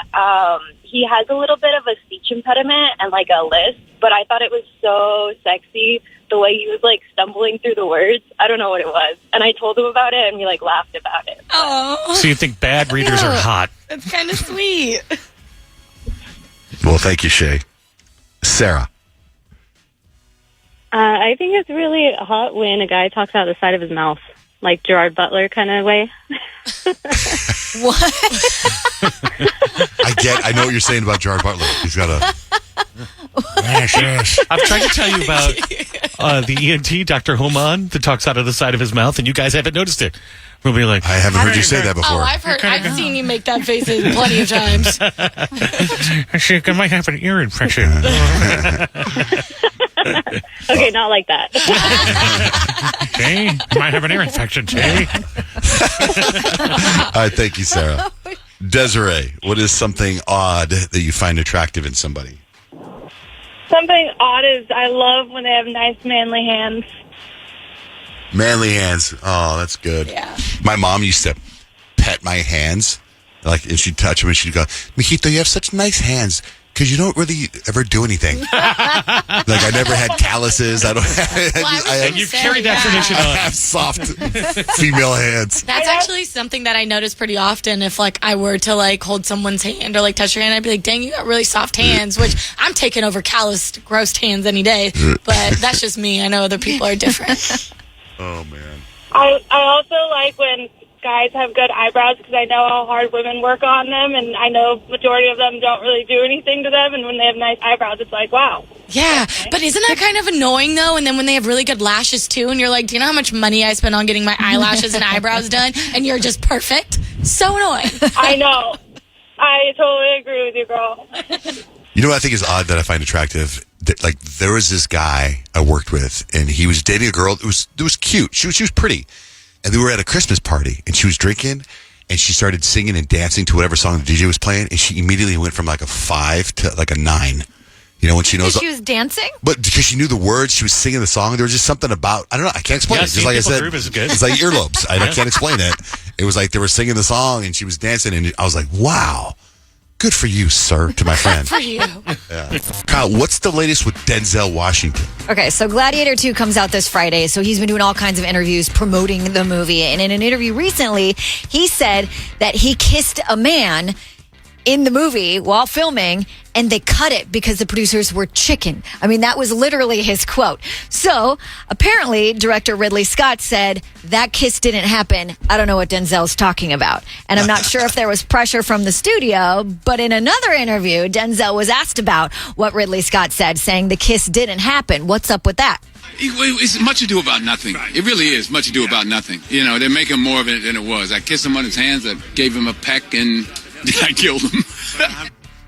S12: he has a little bit of a speech impediment and like a lisp, but I thought it was so sexy the way he was like stumbling through the words. I don't know what it was, and I told him about it, and we like laughed about it.
S4: Oh,
S2: So you think bad readers are hot?
S4: that's kind of sweet.
S1: Well, thank you, Shay. Sarah.
S12: I think it's really hot when a guy talks out the side of his mouth, like Gerard Butler kind of way.
S3: What?
S1: I know what you're saying about Gerard Butler. He's got a...
S2: I've tried to tell you about the ENT, Dr. Homan, that talks out of the side of his mouth, and you guys haven't noticed it. We'll be like,
S1: I haven't heard you say that
S4: Oh,
S1: before.
S4: I've seen you make that face plenty of times.
S2: I might have an ear infection.
S12: Okay, not like that.
S2: Okay, might have an ear infection, Jay.
S1: All right, thank you, Sarah. Desiree, what is something odd that you find attractive in somebody?
S12: Something odd is I love when they have nice manly hands.
S1: Manly hands. Oh, that's good.
S4: Yeah.
S1: My mom used to pet my hands, and she'd touch them, and she'd go, "Mijito, you have such nice hands because you don't really ever do anything." I never had calluses. I don't.
S2: You've carried that tradition
S1: I
S2: on.
S1: have soft female hands.
S4: That's actually something that I notice pretty often. If I were to hold someone's hand or touch your hand, I'd be like, "Dang, you got really soft hands." Which I'm taking over calloused, gross hands any day. But that's just me. I know other people are different.
S1: Oh man.
S12: I also like when guys have good eyebrows because I know how hard women work on them, and I know majority of them don't really do anything to them, and when they have nice eyebrows, it's like, wow.
S4: Yeah, but isn't that kind of annoying, though? And then when they have really good lashes, too, and you're like, do you know how much money I spent on getting my eyelashes and eyebrows done, and you're just perfect? So annoying.
S12: I know. I totally agree with you, girl.
S1: You know what I think is odd that I find attractive? there was this guy I worked with, and he was dating a girl. It was cute. She was pretty, and they were at a Christmas party, and she was drinking, and she started singing and dancing to whatever song the DJ was playing, and she immediately went from like a 5 to like a 9. You know, when she knows.
S3: She was dancing?
S1: But because she knew the words, she was singing the song. There was just something about, I don't know, I can't explain it. Just like I said, it's like earlobes. I can't explain it. It was like they were singing the song and she was dancing, and I was like, wow, good for you, sir, to my friend.
S4: For you.
S1: Yeah. Kyle, what's the latest with Denzel Washington?
S3: Okay, so Gladiator 2 comes out this Friday, so he's been doing all kinds of interviews promoting the movie. And in an interview recently, he said that he kissed a man in the movie while filming, and they cut it because the producers were chicken. I mean, that was literally his quote. So apparently, director Ridley Scott said that kiss didn't happen. I don't know what Denzel's talking about. And I'm not sure if there was pressure from the studio, but in another interview, Denzel was asked about what Ridley Scott said, saying the kiss didn't happen. What's up with that?
S14: It's much ado about nothing. It really is much ado about nothing. You know, they're making more of it than it was. I kissed him on his hands, I gave him a peck, and I killed him.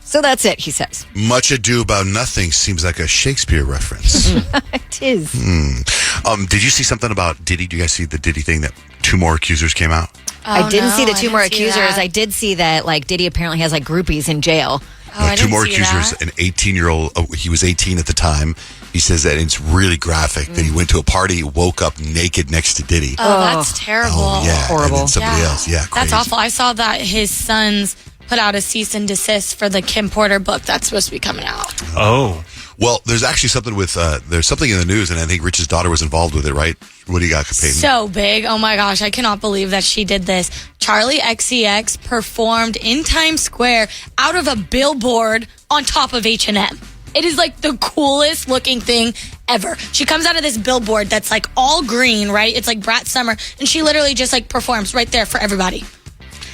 S3: So that's it, he says.
S1: Much ado about nothing seems like a Shakespeare reference.
S3: It is.
S1: Did you see something about Diddy? Do you guys see the Diddy thing that 2 more accusers came out?
S3: I didn't see the
S4: I
S3: 2 more
S4: didn't see
S3: accusers.
S4: that.
S3: I did see that, like, Diddy apparently has, like, groupies in jail.
S4: I
S1: 2
S4: didn't
S1: more
S4: see
S1: accusers,
S4: that.
S1: an 18-year-old, he was 18 at the time. He says that it's really graphic, that he went to a party, woke up naked next to Diddy.
S4: Oh, that's terrible.
S1: Oh, yeah.
S3: Horrible.
S1: And then somebody else, yeah,
S4: That's
S1: crazy.
S4: awful. I saw that his sons put out a cease and desist for the Kim Porter book that's supposed to be coming out.
S2: Oh.
S1: Well, there's actually something with, there's something in the news, and I think Rich's daughter was involved with it, right? What do you got, Peyton?
S4: So big. Oh my gosh, I cannot believe that she did this. Charlie XCX performed in Times Square out of a billboard on top of H&M. It is like the coolest looking thing ever. She comes out of this billboard that's like all green, right? It's like Brat Summer, and she literally just like performs right there for everybody.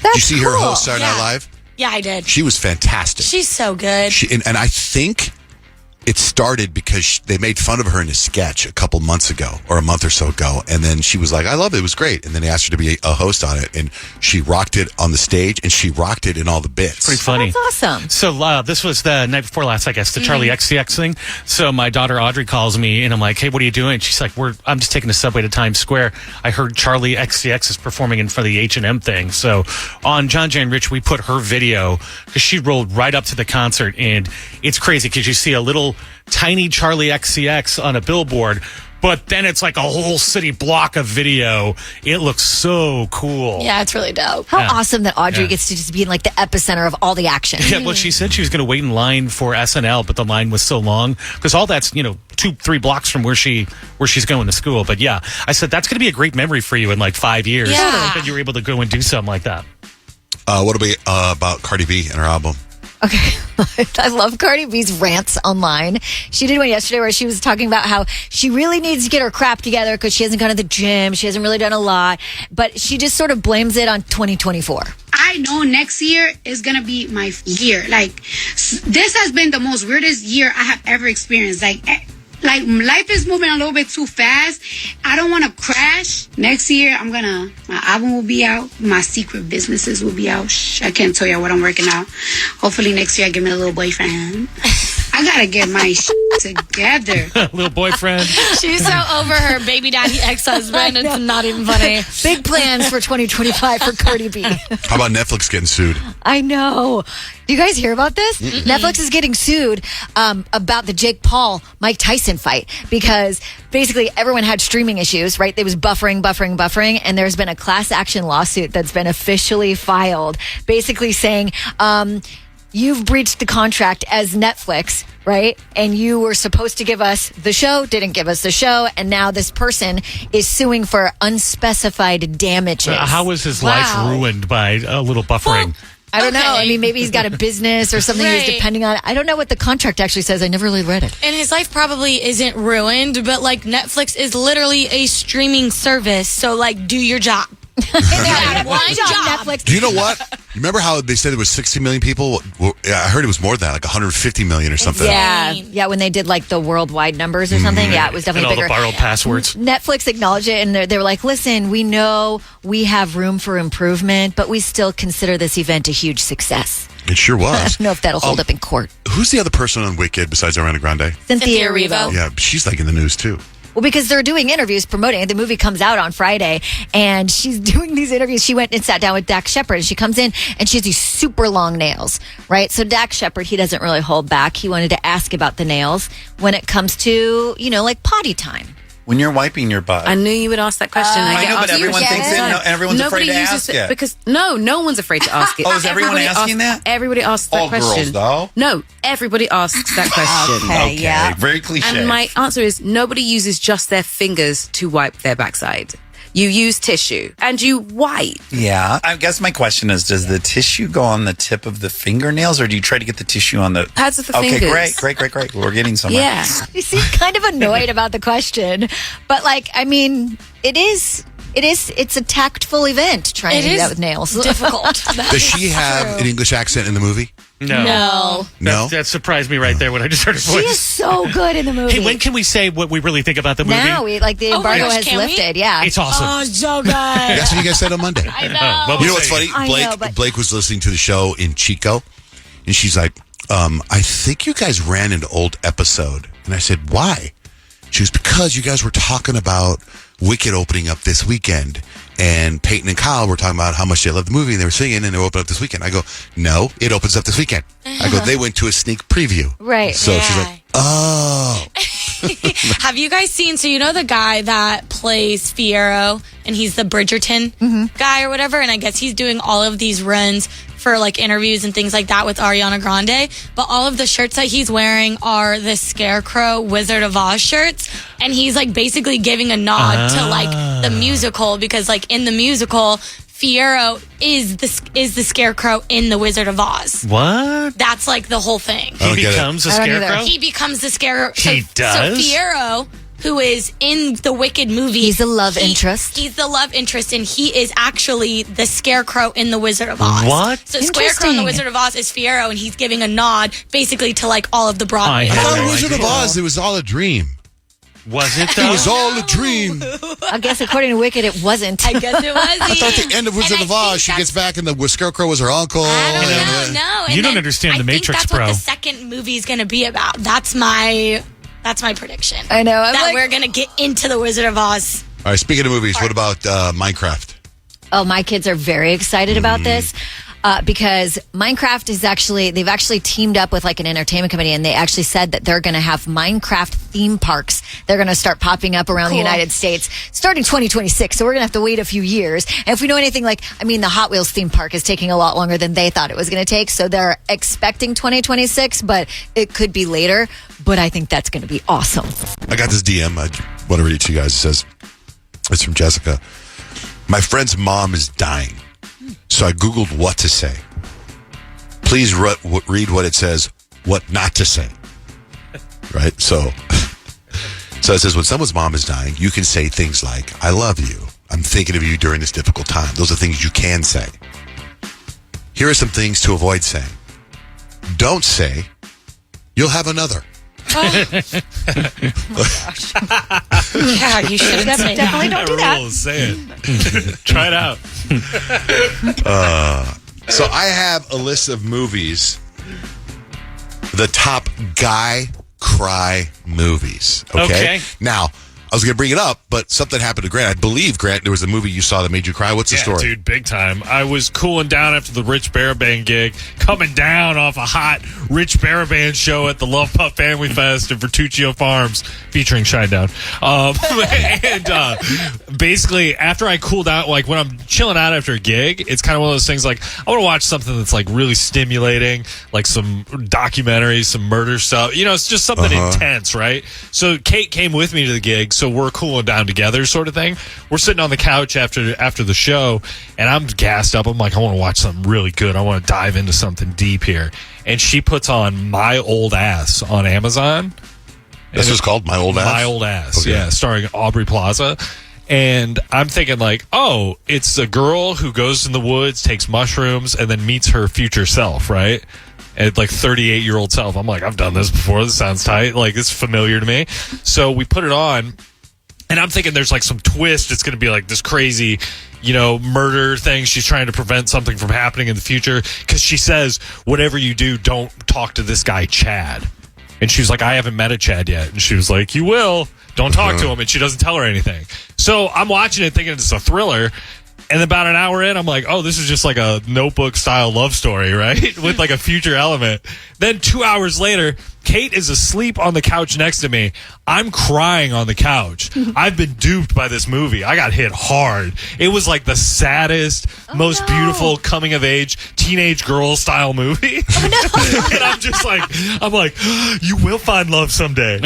S1: Did you see her host Saturday Night Live?
S4: Yeah, I did.
S1: She was fantastic.
S4: She's so good.
S1: And I think it started because they made fun of her in a sketch a couple months ago or a month or so ago. And then she was like, I love it. It was great. And then they asked her to be a host on it. And she rocked it on the stage, and she rocked it in all the bits.
S2: Pretty funny.
S3: That's awesome.
S2: So this was the night before last, I guess, the Charlie XCX thing. So my daughter Audrey calls me, and I'm like, hey, what are you doing? She's like, I'm just taking the subway to Times Square. I heard Charlie XCX is performing in front of the H&M thing. So on John Jay and Rich, we put her video because she rolled right up to the concert, and it's crazy because you see a little tiny Charlie XCX on a billboard, but then it's like a whole city block of video. It looks so cool.
S4: Yeah, it's really dope.
S3: How awesome that Audrey gets to just be in, like, the epicenter of all the action.
S2: Yeah, well, she said she was going to wait in line for SNL, but the line was so long because all that's 2-3 blocks from where she's going to school. But yeah, I said that's going to be a great memory for you in like 5 years.
S4: Yeah.
S2: That you were able to go and do something like that.
S1: What about Cardi B and her album?
S3: Okay. I love Cardi B's rants online. She did one yesterday where she was talking about how she really needs to get her crap together because she hasn't gone to the gym. She hasn't really done a lot. But she just sort of blames it on 2024.
S15: I know next year is going to be my year. Like, this has been the most weirdest year I have ever experienced. Like life is moving a little bit too fast. I don't want to crash. Next year, my album will be out. My secret businesses will be out. I can't tell you what I'm working out. Hopefully next year I get me a little boyfriend. I got to get my together.
S2: Little boyfriend.
S4: She's so over her baby daddy ex-husband. It's not even funny.
S3: Big plans for 2025 for Cardi B.
S1: How about Netflix getting sued?
S3: I know. Do you guys hear about this? Netflix is getting sued about the Jake Paul Mike Tyson fight because basically everyone had streaming issues, right? It was buffering, and there's been a class action lawsuit that's been officially filed, basically saying you've breached the contract as Netflix, right? And you were supposed to give us the show, didn't give us the show, and now this person is suing for unspecified damages.
S2: How was his life ruined by a little buffering?
S3: I don't know. I mean, maybe he's got a business or something he's depending on. I don't know what the contract actually says. I never really read it.
S4: And his life probably isn't ruined, but like Netflix is literally a streaming service. So like, do your job.
S3: One job, Netflix.
S1: Do you know what? remember how they said there was 60 million people? Well, I heard it was more than that, like 150 million or something.
S3: Yeah, when they did like the worldwide numbers or something. Yeah, it was definitely
S2: and all
S3: bigger.
S2: the borrowed passwords.
S3: Netflix acknowledged it, and they were like, listen, we know we have room for improvement, but we still consider this event a huge success.
S1: It sure was.
S3: I don't know if that'll hold up in court.
S1: Who's the other person on Wicked besides Ariana Grande?
S3: Cynthia Erivo.
S1: Yeah, she's like in the news too.
S3: Well, because they're doing interviews promoting it. The movie comes out on Friday, and she's doing these interviews. She went and sat down with Dax Shepard, and she comes in, and she has these super long nails, right? So Dax Shepard, he doesn't really hold back. He wanted to ask about the nails when it comes to, like potty time.
S16: When you're wiping your butt.
S17: I knew you would ask that question.
S16: I know, but everyone thinks it. No, everyone's afraid to ask it.
S17: Because no one's afraid to ask it.
S16: Oh, is everyone asking that?
S17: Everybody asks that
S16: All
S17: question.
S16: girls, though?
S17: No, everybody asks that question.
S16: Okay, very cliche.
S17: And my answer is nobody uses just their fingers to wipe their backside. You use tissue and you wipe.
S16: Yeah. I guess my question is, does the tissue go on the tip of the fingernails, or do you try to get the tissue on the
S17: pads of the
S16: fingers?
S17: Okay,
S16: great. We're getting somewhere.
S17: Yeah.
S3: You seem kind of annoyed about the question, but it's a tactful event trying to do that with nails.
S4: Difficult.
S1: Does she have an English accent in the movie?
S2: No.
S1: No?
S2: That surprised me right there when I just heard her
S3: She
S2: voice.
S3: is so good in the movie.
S2: Hey, when can we say what we really think about the movie?
S3: Now, the embargo has lifted. Yeah.
S2: It's awesome.
S4: Oh, so good.
S1: That's what you guys said on Monday.
S4: I know.
S1: You know what's funny?
S3: I know, but-
S1: Blake was listening to the show in Chico, and she's like, I think you guys ran an old episode. And I said, why? She was, because you guys were talking about Wicked opening up this weekend. And Peyton and Kyle were talking about how much they loved the movie, and they were singing, and they opened up this weekend. I go, no, it opens up this weekend. I go, they went to a sneak preview.
S3: Right.
S1: So she's like, oh.
S4: Have you guys seen, so you know the guy that plays Fiyero, and he's the Bridgerton guy or whatever, and I guess he's doing all of these runs for like interviews and things like that with Ariana Grande, but all of the shirts that he's wearing are the Scarecrow Wizard of Oz shirts, and he's like basically giving a nod to like the musical, because like in the musical, Fiyero is the Scarecrow in the Wizard of Oz.
S2: What?
S4: That's like the whole thing.
S2: He becomes a scarecrow?
S4: He becomes the Scarecrow.
S2: He does?
S4: So Fiyero, who is in the Wicked movie.
S3: He's the love interest.
S4: He's the love interest, and he is actually the Scarecrow in the Wizard of Oz.
S2: What?
S4: So Scarecrow in the Wizard of Oz is Fiyero, and he's giving a nod basically to like all of the Broadway.
S1: I thought Wizard of Oz, it was all a dream.
S2: Was it
S1: It
S2: though?
S1: was all a dream.
S3: I guess according to Wicked, it wasn't.
S4: I guess it was.
S1: I thought the end of Wizard of Oz, she gets back and the Scarecrow was her uncle.
S4: I don't know. And
S2: You don't
S4: then
S2: understand
S4: I
S2: the
S4: think
S2: Matrix,
S4: that's
S2: bro.
S4: what the second movie is going to be about. That's my prediction.
S3: I know. I'm
S4: that
S3: like-
S4: we're going to get into the Wizard of Oz.
S1: All right, speaking of movies, what about Minecraft?
S3: Oh, my kids are very excited about this. Because Minecraft is they've actually teamed up with like an entertainment company, and they actually said that they're going to have Minecraft theme parks. They're going to start popping up around the United States starting 2026. So we're going to have to wait a few years. And if we know anything, the Hot Wheels theme park is taking a lot longer than they thought it was going to take. So they're expecting 2026, but it could be later. But I think that's going to be awesome.
S1: I got this DM. I want to read it to you guys. It says, it's from Jessica. My friend's mom is dying. So I Googled what to say. Please read what it says, what not to say. Right? So it says, when someone's mom is dying, you can say things like, I love you. I'm thinking of you during this difficult time. Those are things you can say. Here are some things to avoid saying. Don't say, you'll have another.
S4: Yeah, you should
S3: definitely don't do that.
S2: Say it. Try it out.
S1: So I have a list of movies, the top guy cry movies. Okay. Now, I was going to bring it up, but something happened to Grant. I believe, Grant, there was a movie you saw that made you cry. What's the story?
S18: Dude, big time. I was cooling down after the Rich Baraband gig, coming down off a hot Rich Baraband show at the Love Pup Family Fest in Bertuccio Farms, featuring Shinedown. And basically, after I cool down, like when I'm chilling out after a gig, it's kind of one of those things like, I want to watch something that's like really stimulating, like some documentaries, some murder stuff. You know, it's just something intense, right? So Kate came with me to the gig. So we're cooling down together, sort of thing. We're sitting on the couch after the show, and I'm gassed up. I'm like, I want to watch something really good. I want to dive into something deep here. And she puts on My Old Ass on Amazon.
S1: This was called My Old Ass?
S18: My Old Ass,
S1: Okay.
S18: yeah, starring Aubrey Plaza. And I'm thinking like, oh, it's a girl who goes in the woods, takes mushrooms, and then meets her future self, right? At like 38-year-old self. I'm like, I've done this before. This sounds tight. Like, it's familiar to me. So we put it on, and I'm thinking there's like some twist. It's going to be like this crazy, murder thing. She's trying to prevent something from happening in the future because she says, whatever you do, don't talk to this guy, Chad. And she was like, I haven't met a Chad yet. And she was like, you will. Don't talk to him. And she doesn't tell her anything. So I'm watching it thinking it's a thriller. And about an hour in, I'm like, oh, this is just like a Notebook-style love story, right? With like a future element. Then 2 hours later, Kate is asleep on the couch next to me. I'm crying on the couch. I've been duped by this movie. I got hit hard. It was like the saddest, most beautiful coming-of-age teenage girl-style movie. Oh, no. And I'm just like, you will find love someday.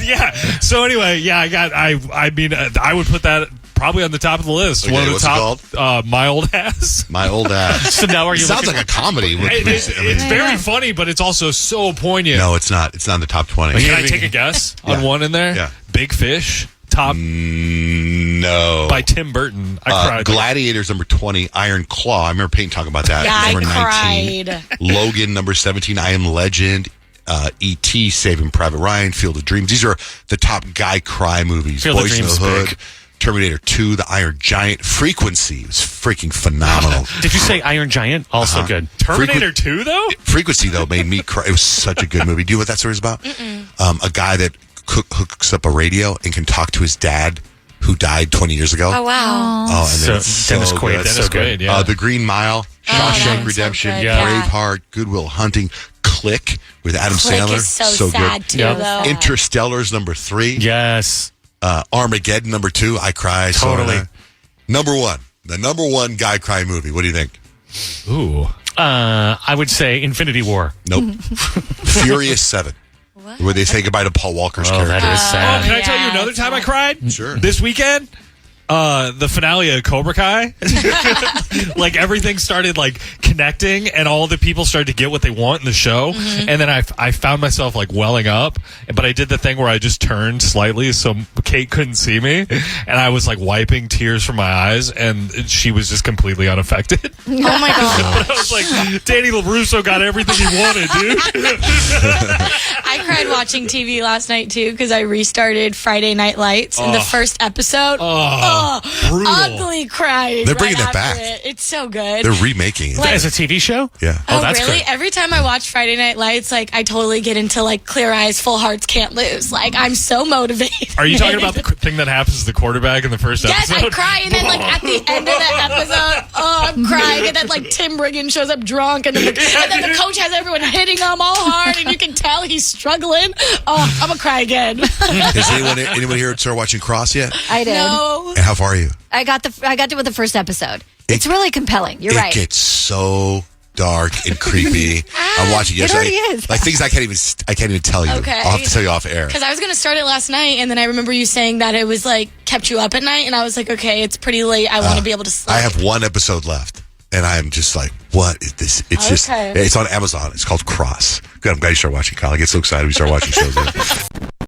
S18: Yeah. So anyway, I would put that probably on the top of the list.
S1: Okay,
S18: one of the
S1: what's
S18: top.
S1: it called?
S18: My Old Ass.
S1: My Old Ass.
S2: So now are you?
S1: Sounds like a comedy.
S18: It's very funny, but it's also so poignant.
S1: No, it's not. It's not in the top 20.
S18: Can I take a guess on one in there?
S1: Yeah.
S18: Big Fish. Top.
S1: No.
S18: By Tim Burton. I cried.
S1: Gladiators number 20. Iron Claw. I remember Peyton talking about that.
S4: Yeah,
S1: number
S4: I
S1: 19.
S4: cried.
S1: Logan number 17. I Am Legend. E.T. Saving Private Ryan. Field of Dreams. These are the top guy cry movies.
S2: Field of
S1: Boys in
S2: Dreams
S1: the
S2: is
S1: Hood.
S2: big.
S1: Terminator 2. The Iron Giant. Frequency was freaking phenomenal.
S2: Did you say Iron Giant? Also good.
S18: Terminator 2, though?
S1: Frequency, though, made me cry. It was such a good movie. Do you know what that story is about? A guy that hooks up a radio and can talk to his dad who died 20 years ago.
S4: Oh, wow.
S1: Oh, and then
S2: So, Dennis Quaid.
S1: good.
S2: Dennis Quaid,
S18: yeah.
S1: The Green Mile,
S4: that
S1: Shawshank
S4: one's
S1: Redemption,
S4: so good, yeah.
S1: Braveheart, Goodwill Hunting, Click with Adam
S4: Click
S1: Sandler.
S4: is so sad,
S1: good.
S4: too, though.
S1: Interstellar's number 3.
S2: Yes.
S1: Armageddon number 2. I cry.
S2: Totally.
S1: Number 1. The number 1 guy cry movie. What do you think?
S18: Ooh.
S2: I would say Infinity War.
S1: Nope. Furious 7. Where they say goodbye to Paul Walker's character.
S2: That is sad.
S18: Can I tell you another time I cried?
S1: Sure.
S18: This weekend? The finale of Cobra Kai. Like everything started like connecting and all the people started to get what they want in the show. And then I found myself like welling up, but I did the thing where I just turned slightly so Kate couldn't see me, and I was like wiping tears from my eyes, and she was just completely unaffected.
S4: Oh my god.
S18: I was like, Danny LaRusso got everything he wanted, dude.
S4: I cried watching TV last night too because I restarted Friday Night Lights in the first episode.
S18: Brutal.
S4: Ugly crying.
S1: They're bringing
S4: right
S1: that
S4: after
S1: back.
S4: It. It's so good.
S1: They're remaking it.
S4: Like-
S2: As a TV show?
S1: Yeah.
S4: Oh,
S2: that's
S4: really?
S2: good.
S4: Every time I watch Friday Night Lights, like I totally get into like Clear Eyes, Full Hearts, Can't Lose. Like I'm so motivated.
S18: Are you talking about the thing that happens to the quarterback in the first
S4: Yes,
S18: episode?
S4: I cry, and then like at the end of the episode, I'm crying, and then like Tim Riggin shows up drunk, and then the coach has everyone hitting him all hard, and you can tell he's struggling. Oh, I'm gonna cry again.
S1: Has anyone here started watching Cross yet?
S3: I did.
S4: No.
S1: And how far are you?
S3: I got to with the first episode. It's really compelling. You're right.
S1: It gets so dark and creepy. I'm watching
S3: It
S1: yesterday.
S3: already is.
S1: Like things I can't even tell you.
S4: Okay.
S1: I'll have to tell you off air.
S4: Because I was gonna start it last night, and then I remember you saying that it was like kept you up at night, and I was like, okay, it's pretty late. I want to be able to sleep.
S1: I have one episode left, and I'm just like, what is this? It's just,
S4: Okay.
S1: it's on Amazon. It's called Cross. Good. I'm glad you started watching, Kyle. I get so excited when you start watching shows.